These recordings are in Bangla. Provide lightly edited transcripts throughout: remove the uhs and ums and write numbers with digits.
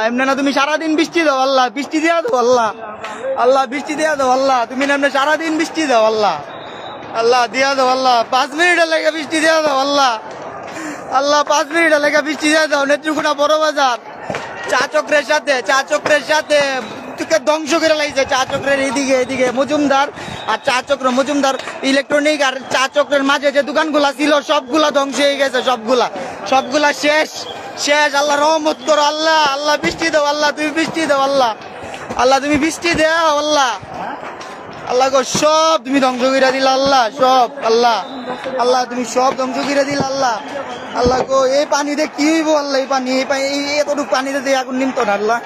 এমনি না তুমি সারাদিন বৃষ্টি দাও আল্লাহ, বৃষ্টি দিয়া দাও আল্লাহ, আল্লাহ বৃষ্টি দিয়া দাও আল্লাহ, তুমি এমনি সারাদিন বৃষ্টি দাও আল্লাহ, আল্লাহ দিয়া দাও আল্লাহ, 5 মিনিটের লেগে বৃষ্টি দিয়া দাও আল্লাহ, আল্লাহ 5 মিনিটের লেগে বৃষ্টি দিয়া দাও। নেত্রকোনা বড় বাজার চা চক্রের সাথে তোকে ধ্বংস করে লাগছে। চা চক্রের এদিকে মজুমদার আর চা চক্র মজুমদার ইলেকট্রনিক আর চা চক্রের মাঝে যে দোকানগুলা ছিল সবগুলা ধ্বংস হয়ে গেছে, সবগুলা শেষ। আল্লাহ রহমত করো আল্লাহ, আল্লাহ বৃষ্টি দাও আল্লাহ, তুমি বৃষ্টি দাও আল্লাহ, আল্লাহ তুমি বৃষ্টি দাও আল্লাহ, আল্লাহ গো সব তুমি ধ্বংস করে দিলা আল্লাহ, সব আল্লাহ, আল্লাহ তুমি সব ধ্বংস করে দিলা আল্লাহ, আল্লাহ গো এই পানি দিয়ে কি হইব আল্লাহ, এই পানি এতটুকু পানিতে দিয়ে আগুন নিমতো না আল্লাহ,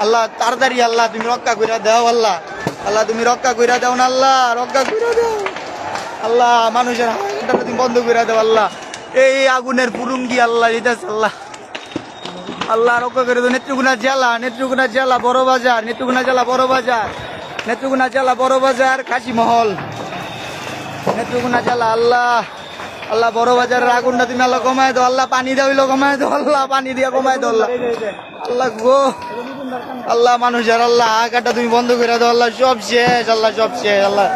আল্লাহ তাড়াতাড়ি আল্লাহ তুমি রক্ষা করে দাও আল্লাহ, আল্লাহ তুমি রক্ষা করে দাও না আল্লাহ, রক্ষা করে দাও আল্লাহ, মানুষের হাতটা তুমি বন্ধ করে দাও আল্লাহ, এই আগুনের পুরুঙ্গি আল্লাহ দিতেছে আল্লাহ, আল্লাহ রক্ষা করে দাও। নেত্রকোনা জেলা বড় বাজার, নেত্রকোনা জেলা বড় বাজার কাশিমহল, নেত্রকোনা জেলা আল্লাহ, আল্লাহ বড় বাজারের আগুনটা তুমি আল্লাহ কমায় দাও আল্লাহ, পানি দেওয়া কমায় দাও আল্লাহ, পানি দিয়ে কমায় দাও আল্লাহ, আল্লাহ গো আল্লাহ মানুষের আল্লাহ আগাটা তুমি বন্ধ করে দাও আল্লাহ, সব শেষ আল্লাহ, সব শেষ আল্লাহ,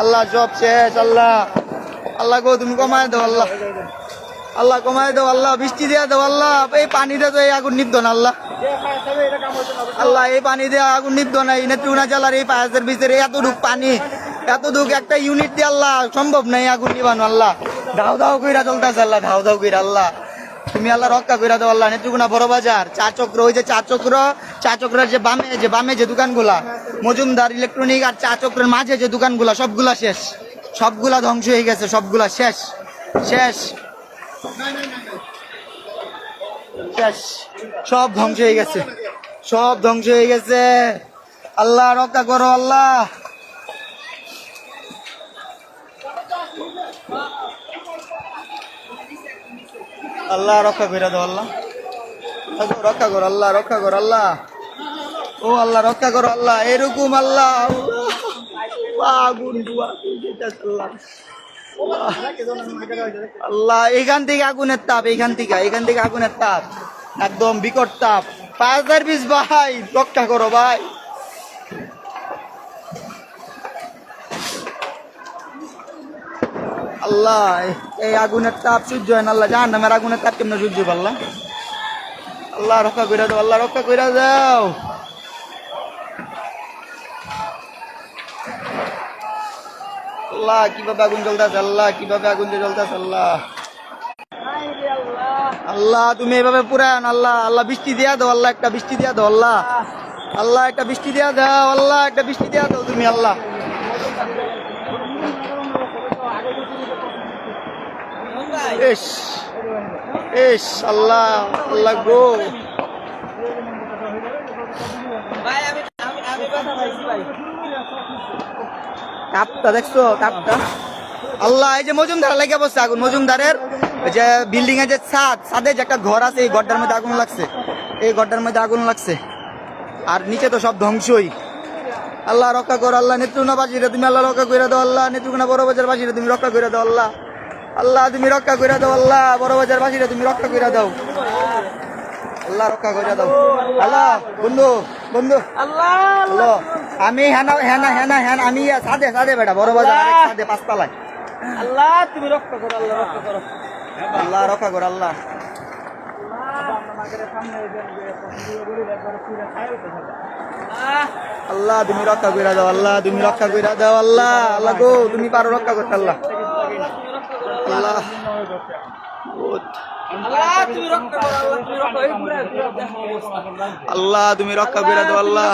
আল্লাহ সব শেষ আল্লাহ, আল্লাহ গো তুমি কমায় দাও আল্লাহ, আল্লাহ কমায় দাও আল্লাহ, বৃষ্টি দিয়ে দাও আল্লাহ, এই পানি দিয়ে তো এই আগুন নিবদ না আল্লাহ, আল্লাহ এই পানি দিয়ে আগুন নিবদ না। এই নেত্রকোনা জেলার এই পাহাড়ের ভিতরে এতটুক একটা ইউনিট দিয়ে আল্লাহ সম্ভব নাই আগুন নিবানো আল্লাহ, ধাও কইরা চলতেছে আল্লাহ, ধাও কইরা আল্লাহ তুমি আল্লাহ রক্ষা কইরা দাও আল্লাহ। নেত্রকোনা বড় বাজার চা চক্র, ওই যে চা চক্রের যে বামে যে দোকানগুলা মজুমদার ইলেকট্রনিক আর চা চক্রের মাঝে যে দোকানগুলা সবগুলা শেষ, সবগুলা ধ্বংস হয়ে গেছে, সবগুলা শেষ, সব ধ্বংস হয়ে গেছে, আল্লাহ রক্ষা করো আল্লাহ, আল্লাহ রক্ষা করে দাও আল্লাহ, রক্ষা করো আল্লাহ, রক্ষা করো আল্লাহ, ও আল্লাহ রক্ষা করো আল্লাহ, এরকম আল্লাহ আগুন আল্লাহ, এখান থেকে আগুনের তাপ, এখান থেকে আগুনের তাপ, একদম বিকট তাপ, ফায়ার সার্ভিস ভাই রক্ষা করো ভাই, আল্লাহ এই আগুনের তাপ সহ্য হয় না আল্লাহ, জাহান্নামের আগুনের তাপ কেমন সহ্য পাল্লা, আল্লাহ রক্ষা করে দাও, আল্লাহ রক্ষা করে দাও, আল্লাহ কিভাবে আগুন জ্বলতেছে আল্লাহ, কিভাবে আগুন জ্বলতেছে আল্লাহ, আল্লাহ তুমি এভাবে পুরান আল্লাহ, আল্লাহ বৃষ্টি দিয়া দাও আল্লাহ, একটা বৃষ্টি দিয়া দাও আল্লাহ, আল্লাহ একটা বৃষ্টি দিয়া দাও আল্লাহ, একটা বৃষ্টি দিয়া দাও তুমি আল্লাহ, এস আল্লাহ, আল্লাহ গো তাপটা দেখছো, তাপটা আল্লাহ, এই যে মজুমদার লেগে বসছে আগুন, মজুমদারের যে বিল্ডিং এর যে ছাদে যে একটা ঘর আছে এই ঘরটার মধ্যে আগুন লাগছে, এই ঘরটার মধ্যে আগুন লাগছে, আর নিচে তো সব ধ্বংসই, আল্লাহ রক্ষা করো আল্লাহ, নেত্রকোনা বাসীরা তুমি আল্লাহ রক্ষা করে দাও আল্লাহ, নেত্রকোনা বড় বাজার বাসীরা তুমি রক্ষা করে দাও আল্লাহ, আল্লাহ তুমি রক্ষা করে দাও আল্লাহ, বড় বাজার বাসীরা তুমি রক্ষা করে দাও আল্লাহ, রক্ষা করে দাও আল্লাহ, বন্ধু আল্লাহ, আমি আমি সাদে বেটা বড় বাজার সাদে 5 তলায়, আল্লাহ তুমি রক্ষা করো আল্লাহ, রক্ষা করো আল্লাহ, রক্ষা করো আল্লাহ, আল্লাহ তুমি রক্ষা করে দাও আল্লাহ, তুমি রক্ষা করে দাও আল্লাহ, আল্লাহ গো তুমি পারো রক্ষা করতে আল্লাহ, আল্লাহ আল্লাহ তুমি রক্ষা করে দাও আল্লাহ।